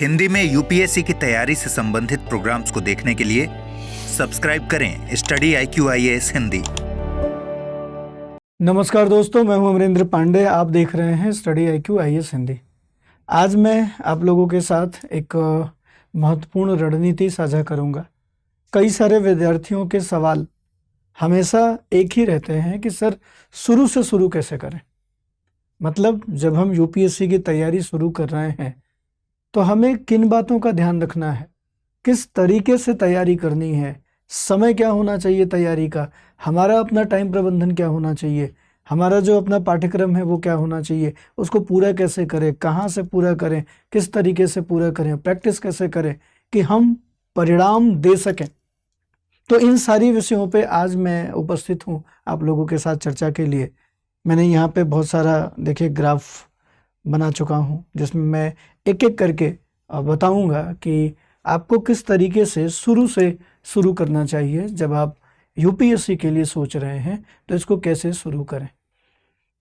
हिंदी में यूपीएससी की तैयारी से संबंधित प्रोग्राम्स को देखने के लिए सब्सक्राइब करें स्टडी IQ-IAS हिंदी। नमस्कार दोस्तों, मैं हूं अमरेंद्र पांडे। आप देख रहे हैं स्टडी IQ-IAS हिंदी। आज मैं आप लोगों के साथ एक महत्वपूर्ण रणनीति साझा करूंगा। कई सारे विद्यार्थियों के सवाल हमेशा एक ही रहते हैं कि सर शुरू से शुरू कैसे करें। मतलब जब हम यूपीएससी की तैयारी शुरू कर रहे हैं तो हमें किन बातों का ध्यान रखना है, किस तरीके से तैयारी करनी है, समय क्या होना चाहिए तैयारी का, हमारा अपना टाइम प्रबंधन क्या होना चाहिए, हमारा जो अपना पाठ्यक्रम है वो क्या होना चाहिए, उसको पूरा कैसे करें, कहाँ से पूरा करें, किस तरीके से पूरा करें, प्रैक्टिस कैसे करें कि हम परिणाम दे सकें। तो इन सारी विषयों पे आज मैं उपस्थित हूँ आप लोगों के साथ चर्चा के लिए। मैंने यहाँ पे बहुत सारा देखिए ग्राफ बना चुका हूँ जिसमें मैं एक एक करके बताऊँगा कि आपको किस तरीके से शुरू करना चाहिए। जब आप यूपीएससी के लिए सोच रहे हैं तो इसको कैसे शुरू करें।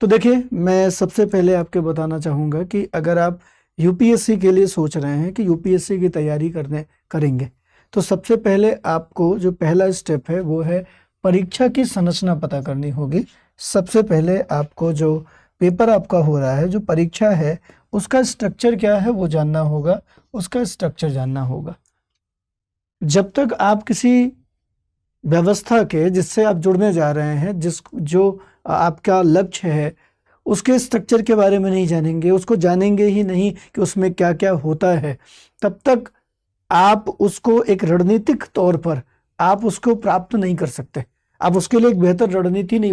तो देखिए, मैं सबसे पहले आपके बताना चाहूँगा कि अगर आप यूपीएससी के लिए सोच रहे हैं कि यूपीएससी की तैयारी करेंगे तो सबसे पहले आपको जो पहला स्टेप है वो है परीक्षा की संरचना पता करनी होगी। सबसे पहले आपको जो पेपर आपका हो रहा है, जो परीक्षा है, उसका स्ट्रक्चर क्या है वो जानना होगा, उसका स्ट्रक्चर जानना होगा। जब तक आप किसी व्यवस्था के जिससे आप जुड़ने जा रहे हैं, जो आपका लक्ष्य है, उसके स्ट्रक्चर के बारे में नहीं जानेंगे, उसको जानेंगे ही नहीं कि उसमें क्या क्या होता है, तब तक आप उसको एक रणनीतिक तौर पर आप उसको प्राप्त नहीं कर सकते। आप उसके लिए एक बेहतर रणनीति नहीं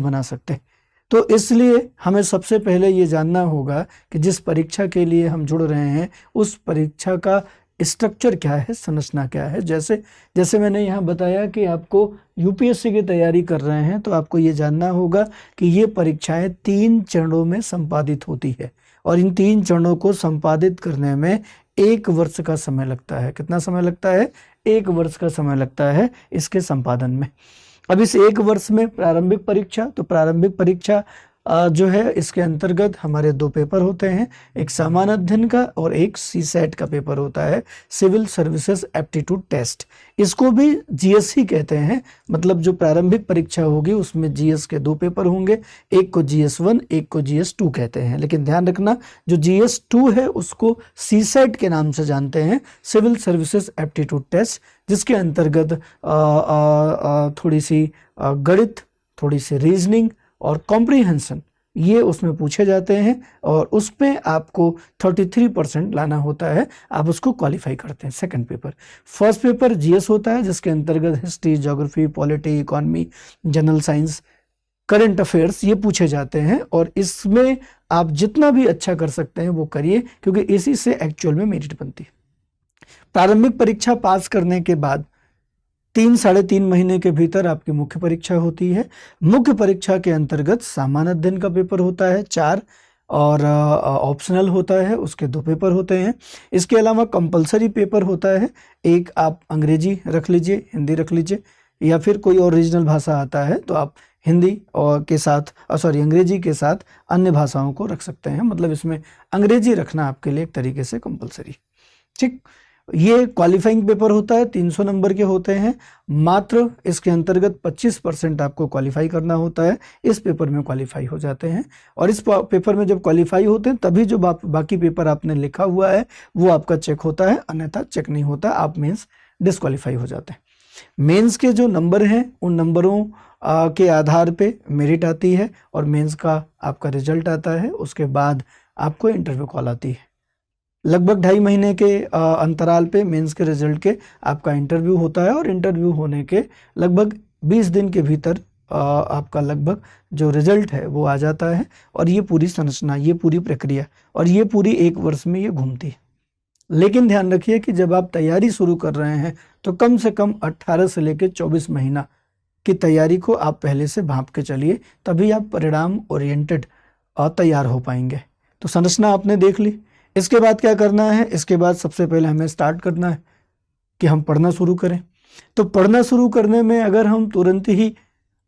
बना सकते। तो इसलिए हमें सबसे पहले ये जानना होगा कि जिस परीक्षा के लिए हम जुड़ रहे हैं उस परीक्षा का स्ट्रक्चर क्या है, संरचना क्या है। जैसे मैंने यहाँ बताया कि आपको यूपीएससी की तैयारी कर रहे हैं तो आपको ये जानना होगा कि ये परीक्षाएं 3 चरणों में संपादित होती है और इन 3 चरणों को संपादित करने में 1 वर्ष का समय लगता है। कितना समय लगता है? 1 वर्ष का समय लगता है इसके संपादन में। अब इस 1 वर्ष में प्रारंभिक परीक्षा जो है, इसके अंतर्गत हमारे 2 पेपर होते हैं, एक सामान्य अध्ययन का और एक सीसेट का पेपर होता है, सिविल सर्विसेज एप्टीट्यूड टेस्ट। इसको भी जीएस ही कहते हैं। मतलब जो प्रारंभिक परीक्षा होगी उसमें जीएस के 2 पेपर होंगे, एक को GS1, एक को GS2 कहते हैं। लेकिन ध्यान रखना, जो GS2 है उसको सीसेट के नाम से जानते हैं, सिविल सर्विसेज एप्टीट्यूड टेस्ट, जिसके अंतर्गत थोड़ी सी गणित, थोड़ी सी रीजनिंग और कॉम्प्रीहेंशन ये उसमें पूछे जाते हैं और उस पे आपको 33% लाना होता है। आप उसको क्वालिफाई करते हैं। Second paper, first paper GS होता है जिसके अंतर्गत history, geography, polity, economy, general science, current affairs ये पूछे जाते हैं और इसमें आप जितना भी अच्छा कर सकते हैं वो करिए, क्योंकि इसी से एक्चुअल में मेरिट बनती है। प्रारंभिक परीक्षा पास करने के बाद 3-3.5 महीने के भीतर आपकी मुख्य परीक्षा होती है। मुख्य परीक्षा के अंतर्गत सामान्य अध्ययन का पेपर होता है 4 और ऑप्शनल होता है, उसके 2 पेपर होते हैं। इसके अलावा कंपलसरी पेपर होता है, एक आप अंग्रेजी रख लीजिए, हिंदी रख लीजिए, या फिर कोई और रीजनल भाषा आता है तो आप हिंदी और अंग्रेजी के साथ अन्य भाषाओं को रख सकते हैं। मतलब इसमें अंग्रेजी रखना आपके लिए एक तरीके से कंपलसरी। ठीक, ये क्वालिफाइंग पेपर होता है, 300 नंबर के होते हैं। मात्र इसके अंतर्गत 25% आपको क्वालिफाई करना होता है। इस पेपर में क्वालिफाई हो जाते हैं और इस पेपर में जब क्वालिफाई होते हैं तभी जो बाकी पेपर आपने लिखा हुआ है वो आपका चेक होता है, अन्यथा चेक नहीं होता, आप मेंस डिस्क्वालीफाई हो जाते हैं। मेंस के जो नंबर हैं उन नंबरों के आधार पे मेरिट आती है और मेंस का आपका रिजल्ट आता है। उसके बाद आपको इंटरव्यू कॉल आती है। लगभग 2.5 महीने के अंतराल पे मेंस के रिजल्ट के आपका इंटरव्यू होता है और इंटरव्यू होने के लगभग 20 दिन के भीतर आपका लगभग जो रिजल्ट है वो आ जाता है। और ये पूरी संरचना, ये पूरी प्रक्रिया और ये पूरी 1 वर्ष में ये घूमती है। लेकिन ध्यान रखिए कि जब आप तैयारी शुरू कर रहे हैं तो कम से कम 18 से लेकर 24 महीना की तैयारी को आप पहले से भांप के चलिए, तभी आप परिणाम ओरिएंटेड तैयार हो पाएंगे। तो संरचना आपने देख ली। इसके बाद क्या करना है? इसके बाद सबसे पहले हमें स्टार्ट करना है कि हम पढ़ना शुरू करें। तो पढ़ना शुरू करने में अगर हम तुरंत ही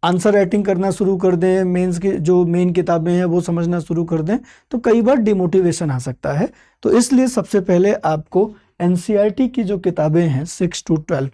आंसर राइटिंग करना शुरू कर दें, मेंस की जो मेन किताबें हैं वो समझना शुरू कर दें, तो कई बार डिमोटिवेशन आ सकता है। तो इसलिए सबसे पहले आपको एनसीईआरटी की जो किताबें हैं 6 to 12,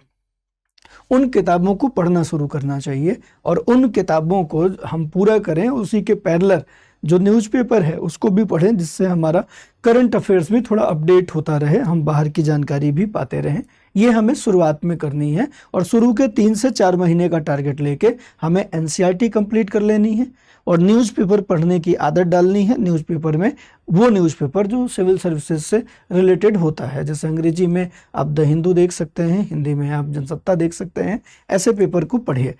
उन किताबों को पढ़ना शुरू करना चाहिए और उन किताबों को हम पूरा करें। उसी के पैरेलल जो न्यूज़पेपर है उसको भी पढ़ें, जिससे हमारा करंट अफेयर्स भी थोड़ा अपडेट होता रहे, हम बाहर की जानकारी भी पाते रहें। ये हमें शुरुआत में करनी है और शुरू के 3 से 4 महीने का टारगेट लेके हमें एनसीईआरटी कंप्लीट कर लेनी है और न्यूज़पेपर पढ़ने की आदत डालनी है। न्यूज़पेपर में वो न्यूज़पेपर जो सिविल सर्विसेज से रिलेटेड होता है, जैसे अंग्रेजी में आप द हिंदू देख सकते हैं, हिंदी में आप जनसत्ता देख सकते हैं, ऐसे पेपर को पढ़िए।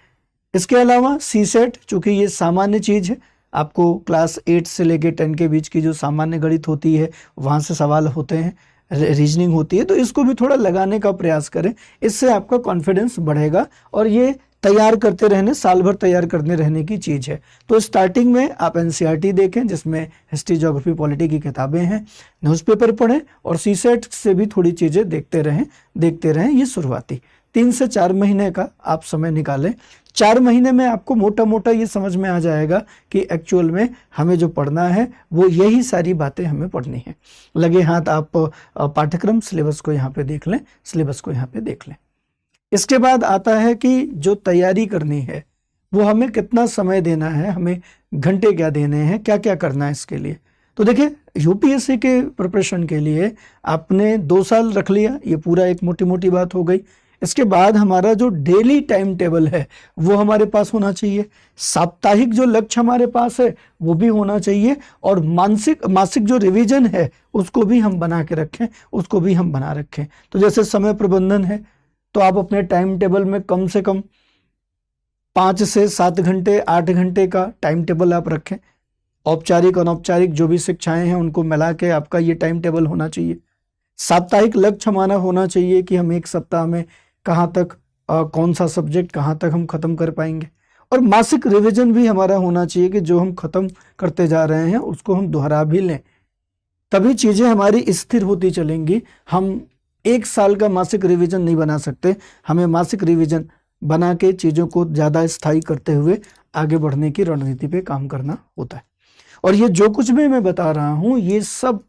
इसके अलावा सीसेट, चूँकि ये सामान्य चीज़ है, आपको क्लास 8 से लेके 10 के बीच की जो सामान्य गणित होती है वहाँ से सवाल होते हैं, रीजनिंग होती है, तो इसको भी थोड़ा लगाने का प्रयास करें। इससे आपका कॉन्फिडेंस बढ़ेगा और ये तैयार करते रहने, साल भर तैयार करने रहने की चीज़ है। तो स्टार्टिंग में आप एनसीईआरटी देखें, जिसमें हिस्ट्री, ज्योग्राफी, पॉलिटी की किताबें हैं, न्यूज़पेपर पढ़ें और सीसेट से भी थोड़ी चीज़ें देखते रहें। ये शुरुआती 3 से 4 महीने का आप समय निकालें। 4 महीने में आपको मोटा मोटा ये समझ में आ जाएगा कि एक्चुअल में हमें जो पढ़ना है वो यही सारी बातें हमें पढ़नी है। लगे हाथ आप पाठ्यक्रम सिलेबस को यहाँ पे देख लें, इसके बाद आता है कि जो तैयारी करनी है वो हमें कितना समय देना है, हमें घंटे क्या देने हैं, क्या क्या करना है इसके लिए। तो देखिए, यूपीएससी के प्रिपरेशन के लिए आपने 2 साल रख लिया, ये पूरा एक मोटी मोटी बात हो गई। इसके बाद हमारा जो डेली टाइम टेबल है वो हमारे पास होना चाहिए, साप्ताहिक जो लक्ष्य हमारे पास है वो भी होना चाहिए और मासिक जो रिवीजन है उसको भी हम बना रखें। तो जैसे समय प्रबंधन है, तो आप अपने टाइम टेबल में कम से कम 5 से 7 घंटे, 8 घंटे का टाइम टेबल आप रखें। औपचारिक अनौपचारिक जो भी शिक्षाएं हैं उनको मिला के आपका ये टाइम टेबल होना चाहिए। साप्ताहिक लक्ष्य हमारा होना चाहिए कि हम एक सप्ताह में कहाँ तक कौन सा सब्जेक्ट कहाँ तक हम खत्म कर पाएंगे, और मासिक रिवीजन भी हमारा होना चाहिए कि जो हम खत्म करते जा रहे हैं उसको हम दोहरा भी लें, तभी चीज़ें हमारी स्थिर होती चलेंगी। हम 1 साल का मासिक रिवीजन नहीं बना सकते, हमें मासिक रिवीजन बना के चीज़ों को ज़्यादा स्थायी करते हुए आगे बढ़ने की रणनीति पे काम करना होता है। और ये जो कुछ भी मैं बता रहा हूँ ये सब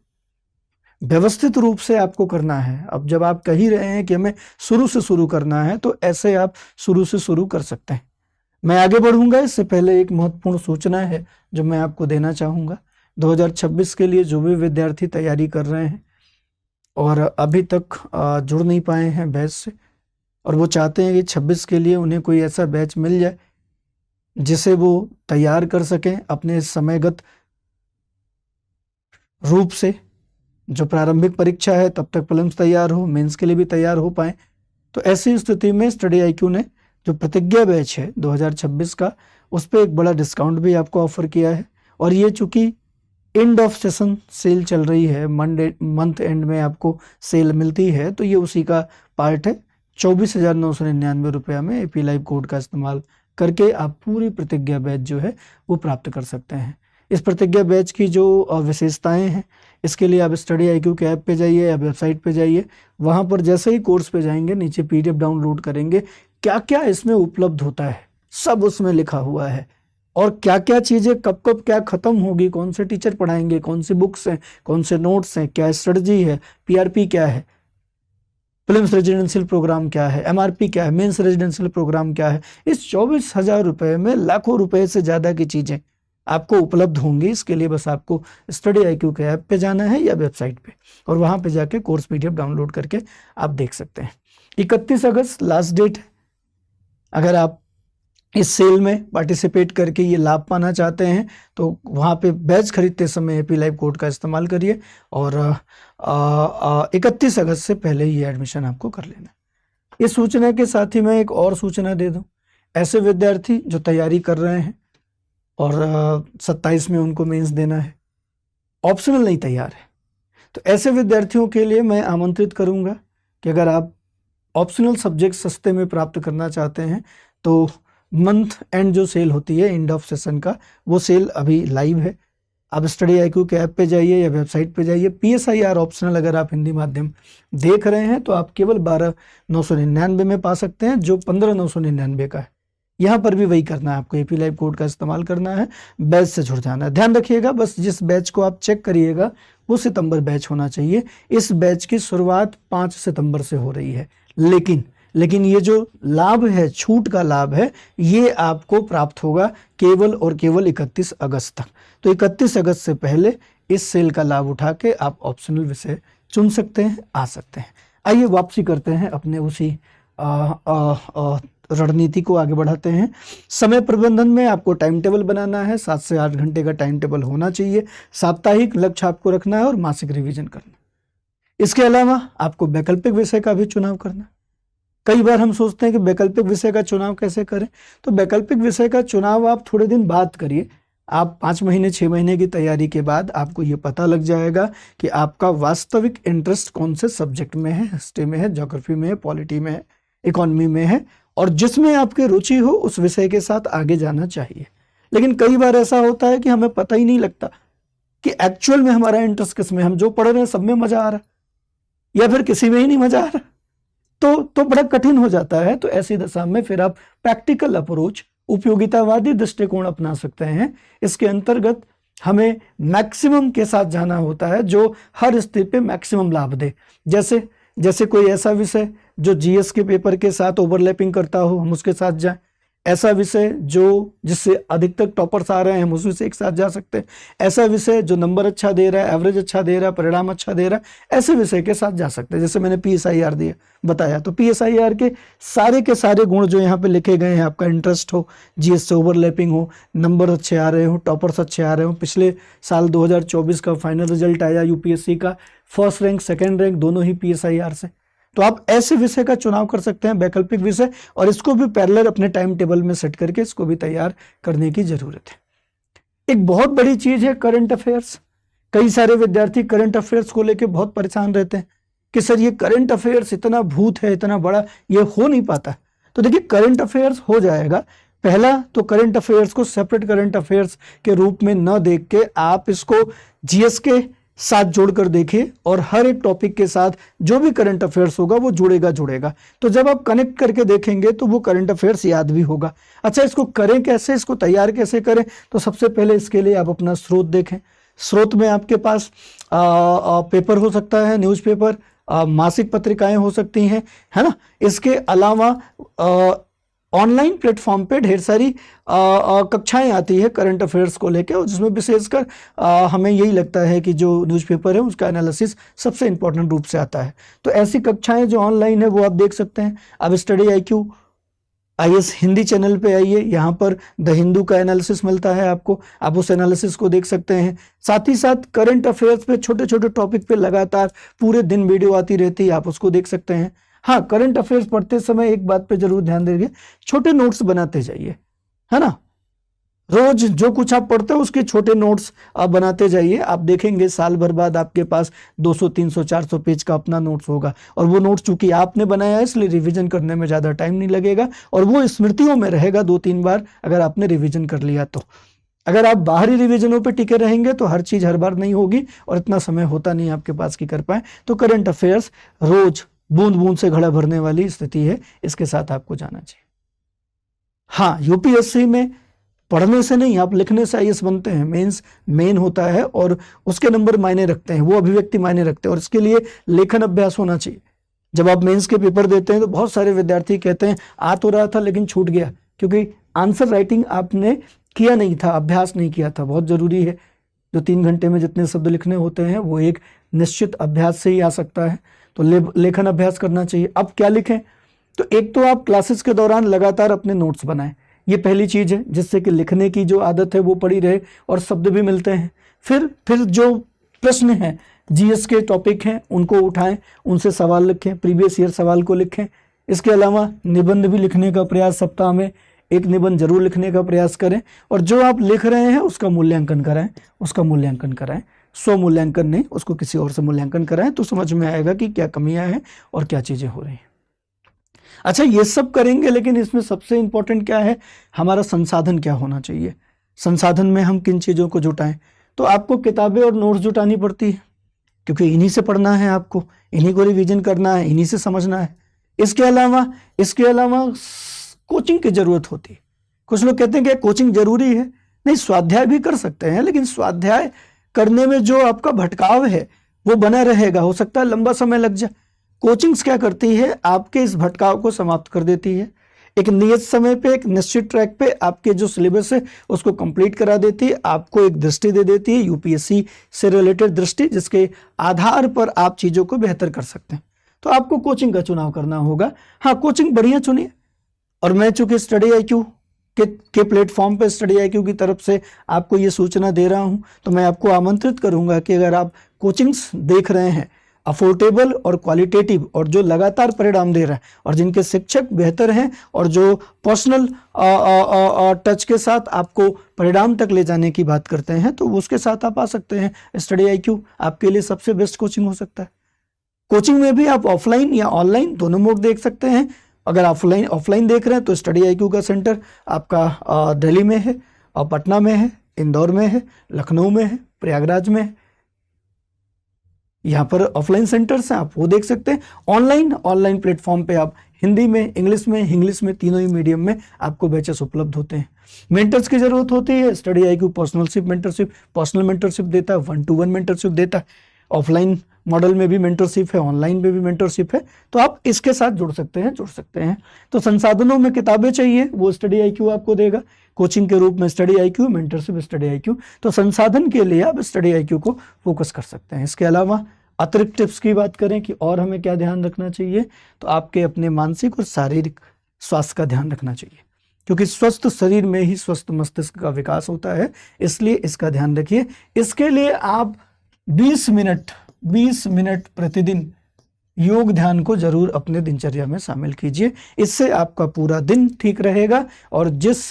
व्यवस्थित रूप से आपको करना है। अब जब आप कह ही रहे हैं कि हमें शुरू से शुरू करना है, तो ऐसे आप शुरू से शुरू कर सकते हैं। मैं आगे बढ़ूंगा, इससे पहले एक महत्वपूर्ण सूचना है जो मैं आपको देना चाहूँगा। 2026 के लिए जो भी विद्यार्थी तैयारी कर रहे हैं और अभी तक जुड़ नहीं पाए हैं बैच से, और वो चाहते हैं कि 26 के लिए उन्हें कोई ऐसा बैच मिल जाए जिसे वो तैयार कर सकें अपने समयगत रूप से, जो प्रारंभिक परीक्षा है तब तक प्रीलिम्स तैयार हो, मेंस के लिए भी तैयार हो पाए, तो ऐसी स्थिति में स्टडी आईक्यू ने जो प्रतिज्ञा बैच है 2026 का, उस पर एक बड़ा डिस्काउंट भी आपको ऑफर किया है। और ये चूँकि एंड ऑफ सेशन सेल चल रही है, मंथ एंड में आपको सेल मिलती है, तो ये उसी का पार्ट है। 24,999 रुपया में एपी लाइव कोड का इस्तेमाल करके आप पूरी प्रतिज्ञा बैच जो है वो प्राप्त कर सकते हैं। इस प्रतिज्ञा बैच की जो विशेषताएं हैं, इसके लिए आप स्टडी आईक्यू के ऐप पे जाइए या वेबसाइट पे जाइए, वहाँ पर जैसे ही कोर्स पे जाएंगे नीचे पीडीएफ डाउनलोड करेंगे, क्या क्या इसमें उपलब्ध होता है सब उसमें लिखा हुआ है, और क्या क्या चीज़ें कब कब क्या ख़त्म होगी, कौन से टीचर पढ़ाएंगे, कौन सी बुक्स हैं, कौन से नोट्स हैं, क्या स्ट्रेटजी है, पीआरपी क्या है, प्रीलिम्स रेजिडेंशियल प्रोग्राम क्या है, एमआरपी क्या है, मेंस रेजिडेंशियल प्रोग्राम क्या है। इस 24,000 रुपये में लाखों रुपए से ज़्यादा की चीज़ें आपको उपलब्ध होंगी। इसके लिए बस आपको स्टडी आईक्यू के ऐप पे जाना है या वेबसाइट पे, और वहाँ पे जाके कोर्स पीडीएफ डाउनलोड करके आप देख सकते हैं। 31 अगस्त लास्ट डेट है। अगर आप इस सेल में पार्टिसिपेट करके ये लाभ पाना चाहते हैं तो वहाँ पे बैच खरीदते समय एपी लाइव कोड का इस्तेमाल करिए, और 31 अगस्त से पहले ही एडमिशन आपको कर लेना है। इस सूचना के साथ ही मैं एक और सूचना दे दूं, ऐसे विद्यार्थी जो तैयारी कर रहे हैं और 27 में उनको मेंस देना है, ऑप्शनल नहीं तैयार है, तो ऐसे विद्यार्थियों के लिए मैं आमंत्रित करूंगा कि अगर आप ऑप्शनल सब्जेक्ट सस्ते में प्राप्त करना चाहते हैं तो मंथ एंड जो सेल होती है एंड ऑफ सेशन का, वो सेल अभी लाइव है। आप स्टडी आईक्यू के ऐप पे जाइए या वेबसाइट पे जाइए। PSIR ऑप्शनल अगर आप हिंदी माध्यम देख रहे हैं तो आप केवल 12,999 में पा सकते हैं, जो 15,999 का है। यहाँ पर भी वही करना है आपको, एपी लाइव कोड का इस्तेमाल करना है, बैच से जुड़ जाना है। ध्यान रखिएगा बस जिस बैच को आप चेक करिएगा वो सितंबर बैच होना चाहिए। इस बैच की शुरुआत 5 सितंबर से हो रही है, लेकिन ये जो लाभ है, छूट का लाभ है, ये आपको प्राप्त होगा केवल और केवल 31 अगस्त तक। तो 31 अगस्त से पहले इस सेल का लाभ उठा के आप ऑप्शनल विषय चुन सकते हैं, आ सकते हैं। आइए वापसी करते हैं अपने उसी रणनीति को आगे बढ़ाते हैं। समय प्रबंधन में आपको टाइम टेबल बनाना है, 7 से 8 घंटे का टाइम टेबल होना चाहिए। साप्ताहिक लक्ष्य आपको रखना है और मासिक रिवीजन करना। इसके अलावा आपको वैकल्पिक विषय का भी चुनाव करना। कई बार हम सोचते हैं कि वैकल्पिक विषय का चुनाव कैसे करें, तो वैकल्पिक विषय का चुनाव आप थोड़े दिन बाद करिए। आप 5 महीने 6 महीने की तैयारी के बाद आपको ये पता लग जाएगा कि आपका वास्तविक इंटरेस्ट कौन से सब्जेक्ट में है, हिस्ट्री में है, ज्योग्राफी में है, पॉलिटी में है, इकोनॉमी में है, और जिसमें आपकी रुचि हो उस विषय के साथ आगे जाना चाहिए। लेकिन कई बार ऐसा होता है कि हमें पता ही नहीं लगता कि एक्चुअल में हमारा इंटरेस्ट किस में, हम जो पढ़ रहे हैं सब में मजा आ रहा या फिर किसी में ही नहीं मजा आ रहा, तो बड़ा कठिन हो जाता है। तो ऐसी दशा में फिर आप प्रैक्टिकल अप्रोच, उपयोगितावादी दृष्टिकोण अपना सकते हैं। इसके अंतर्गत हमें मैक्सिमम के साथ जाना होता है जो हर स्थिति पे मैक्सिमम लाभ दे। जैसे कोई ऐसा विषय जो जीएस के पेपर के साथ ओवरलैपिंग करता हो, हम उसके साथ जाएं। ऐसा विषय जिससे अधिकतर टॉपर्स आ रहे हैं, हम उस विषय के साथ जा सकते हैं। ऐसा विषय जो नंबर अच्छा दे रहा है, एवरेज अच्छा दे रहा है, परिणाम अच्छा दे रहा है, ऐसे विषय के साथ जा सकते हैं। जैसे मैंने PSIR बताया, तो PSIR के सारे गुण जो यहाँ पे लिखे गए हैं, आपका इंटरेस्ट हो, जीएस से ओवरलैपिंग हो, नंबर अच्छे आ रहे हो, टॉपर्स अच्छे आ रहे हो। पिछले साल 2024 का फाइनल रिजल्ट आया यूपीएससी का, फर्स्ट रैंक सेकेंड रैंक दोनों ही PSIR से। तो आप ऐसे विषय का चुनाव कर सकते हैं, वैकल्पिक विषय, और इसको भी पैरेलल अपने टाइम टेबल में सेट करके इसको भी तैयार करने की जरूरत है। एक बहुत बड़ी चीज है करंट अफेयर्स। कई सारे विद्यार्थी करंट अफेयर्स को लेकर बहुत परेशान रहते हैं कि सर ये करंट अफेयर्स इतना भूत है, इतना बड़ा, ये हो नहीं पाता। तो देखिए करंट अफेयर्स हो जाएगा। पहला तो करंट अफेयर्स को सेपरेट करंट अफेयर्स के रूप में न देख के आप इसको जीएस के साथ जोड़कर देखिए, और हर एक टॉपिक के साथ जो भी करंट अफेयर्स होगा वो जुड़ेगा। तो जब आप कनेक्ट करके देखेंगे तो वो करंट अफेयर्स याद भी होगा। अच्छा, इसको करें कैसे, इसको तैयार कैसे करें? तो सबसे पहले इसके लिए आप अपना स्रोत देखें। स्रोत में आपके पास पेपर हो सकता है, न्यूज़पेपर, मासिक पत्रिकाएं हो सकती हैं, है ना। इसके अलावा ऑनलाइन प्लेटफॉर्म पे ढेर सारी कक्षाएं आती है करंट अफेयर्स को लेकर, और जिसमें विशेषकर हमें यही लगता है कि जो न्यूज़पेपर है उसका एनालिसिस सबसे इंपॉर्टेंट रूप से आता है। तो ऐसी कक्षाएं जो ऑनलाइन है वो आप देख सकते हैं। अब study IQ IAS Hindi channel पे आइए, यहाँ पर द हिंदू का एनालिसिस मिलता है आपको, आप उस एनालिसिस को देख सकते हैं। साथ ही साथ करंट अफेयर्स पे छोटे छोटे टॉपिक पे लगातार पूरे दिन वीडियो आती रहती है, आप उसको देख सकते हैं। हाँ, करंट अफेयर्स पढ़ते समय एक बात पे जरूर ध्यान दीजिए, छोटे नोट्स बनाते जाइए, है ना। रोज जो कुछ आप पढ़ते हो उसके छोटे नोट्स आप बनाते जाइए। आप देखेंगे साल भर बाद आपके पास 200 300 400 पेज का अपना नोट्स होगा, और वो नोट्स चूंकि आपने बनाया है इसलिए रिवीजन करने में ज़्यादा टाइम नहीं लगेगा, और वो स्मृतियों में रहेगा 2-3 बार अगर आपने रिवीजन कर लिया तो। अगर आप बाहरी रिवीजनों पे टिके रहेंगे तो हर चीज़ हर बार नहीं होगी, और इतना समय होता नहीं आपके पास कि कर पाए। तो करंट अफेयर्स रोज बूंद बूंद से घड़ा भरने वाली स्थिति है, इसके साथ आपको जाना चाहिए। हाँ, यूपीएससी में पढ़ने से नहीं, आप लिखने से IAS बनते हैं। मेंस मेन होता है और उसके नंबर मायने रखते हैं, वो अभिव्यक्ति मायने रखते हैं, और इसके लिए लेखन अभ्यास होना चाहिए। जब आप मेंस के पेपर देते हैं तो बहुत सारे विद्यार्थी कहते हैं आ तो रहा था लेकिन छूट गया, क्योंकि आंसर राइटिंग आपने किया नहीं था, अभ्यास नहीं किया था। बहुत जरूरी है, जो 3 घंटे में जितने शब्द लिखने होते हैं वो एक निश्चित अभ्यास से ही आ सकता है। तो लेखन अभ्यास करना चाहिए। अब क्या लिखें? तो एक तो आप क्लासेस के दौरान लगातार अपने नोट्स बनाएं, ये पहली चीज है, जिससे कि लिखने की जो आदत है वो पड़ी रहे और शब्द भी मिलते हैं। फिर जो प्रश्न हैं, जीएस के टॉपिक हैं, उनको उठाएं, उनसे सवाल लिखें, प्रीवियस ईयर सवाल को लिखें। इसके अलावा निबंध भी लिखने का प्रयास, सप्ताह में एक निबंध जरूर लिखने का प्रयास करें, और जो आप लिख रहे हैं उसका मूल्यांकन कराएं। स्व मूल्यांकन नहीं, उसको किसी और से मूल्यांकन कराएं, तो समझ में आएगा कि क्या कमियां हैं और क्या चीजें हो रही हैं। अच्छा, ये सब करेंगे, लेकिन इसमें सबसे इंपॉर्टेंट क्या है, हमारा संसाधन क्या होना चाहिए। संसाधन में हम किन चीज़ों को जुटाएं? तो आपको किताबें और नोट्स जुटानी पड़ती है, क्योंकि इन्हीं से पढ़ना है, आपको इन्हीं को रिवीजन करना है, इन्हीं से समझना है। इसके अलावा कोचिंग की जरूरत होती है। कुछ लोग कहते हैं कि कोचिंग जरूरी है। नहीं, स्वाध्याय भी कर सकते हैं, लेकिन स्वाध्याय करने में जो आपका भटकाव है वो बना रहेगा, हो सकता है लंबा समय लग जाए। कोचिंग्स क्या करती है, आपके इस भटकाव को समाप्त कर देती है। एक नियत समय पे, एक निश्चित ट्रैक पे आपके जो सिलेबस है उसको कंप्लीट करा देती है, आपको एक दृष्टि दे देती है, यूपीएससी से रिलेटेड दृष्टि, जिसके आधार पर आप चीज़ों को बेहतर कर सकते हैं। तो आपको कोचिंग का चुनाव करना होगा। हाँ, कोचिंग बढ़िया चुनिए। और मैं चूंकि स्टडी IQ के प्लेटफॉर्म पे स्टडी IQ की तरफ से आपको ये सूचना दे रहा हूँ, तो मैं आपको आमंत्रित करूँगा कि अगर आप कोचिंग्स देख रहे हैं अफोर्डेबल और क्वालिटेटिव, और जो लगातार परिणाम दे रहा है, और जिनके शिक्षक बेहतर हैं, और जो पर्सनल टच के साथ आपको परिणाम तक ले जाने की बात करते हैं, तो उसके साथ आप आ सकते हैं। स्टडी IQ आपके लिए सबसे बेस्ट कोचिंग हो सकता है। कोचिंग में भी आप ऑफलाइन या ऑनलाइन दोनों मोड देख सकते हैं। अगर ऑफलाइन देख रहे हैं तो स्टडी IQ का सेंटर आपका दिल्ली में है, और पटना में है, इंदौर में है, लखनऊ में है, प्रयागराज में है। यहाँ पर ऑफलाइन सेंटर्स हैं, आप वो देख सकते हैं। ऑनलाइन प्लेटफॉर्म पे आप हिंदी में, इंग्लिश में तीनों ही मीडियम में आपको बैचेस उपलब्ध होते हैं। मेंटर्स की जरूरत होती है। स्टडी IQ पर्सनल मेंटरशिप देता है, 1-to-1 मेंटरशिप देता है। ऑफलाइन मॉडल में भी मेंटरशिप है, ऑनलाइन में भी मेंटरशिप है, तो आप इसके साथ जुड़ सकते हैं। तो संसाधनों में किताबें चाहिए, वो स्टडी IQ आपको देगा कोचिंग के रूप में। Study IQ, mentorship, study IQ, तो संसाधन के लिए आप स्टडी IQ को फोकस कर सकते हैं। इसके अलावा अतिरिक्त टिप्स की बात करें कि और हमें क्या ध्यान रखना चाहिए, तो आपके अपने मानसिक और शारीरिक स्वास्थ्य का ध्यान रखना चाहिए, क्योंकि स्वस्थ शरीर में ही स्वस्थ मस्तिष्क का विकास होता है, इसलिए इसका ध्यान रखिए। इसके लिए आप 20 मिनट प्रतिदिन योग ध्यान को जरूर अपने दिनचर्या में शामिल कीजिए। इससे आपका पूरा दिन ठीक रहेगा, और जिस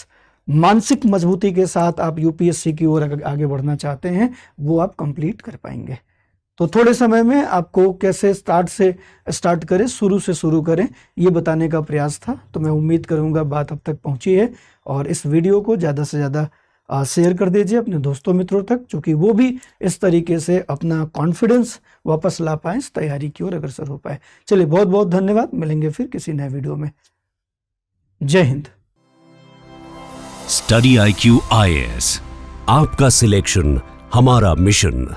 मानसिक मजबूती के साथ आप यूपीएससी की ओर आगे बढ़ना चाहते हैं वो आप कंप्लीट कर पाएंगे। तो थोड़े समय में आपको कैसे स्टार्ट करें, शुरू से शुरू करें, ये बताने का प्रयास था। तो मैं उम्मीद करूंगा बात अब तक पहुंची है, और इस वीडियो को ज़्यादा से ज़्यादा शेयर कर दीजिए अपने दोस्तों मित्रों तक, क्योंकि वो भी इस तरीके से अपना कॉन्फिडेंस वापस ला पाए, इस तैयारी की ओर अग्रसर हो पाए। चलिए, बहुत बहुत धन्यवाद। मिलेंगे फिर किसी नए वीडियो में। जय हिंद। स्टडी IQ IAS, आपका सिलेक्शन हमारा मिशन।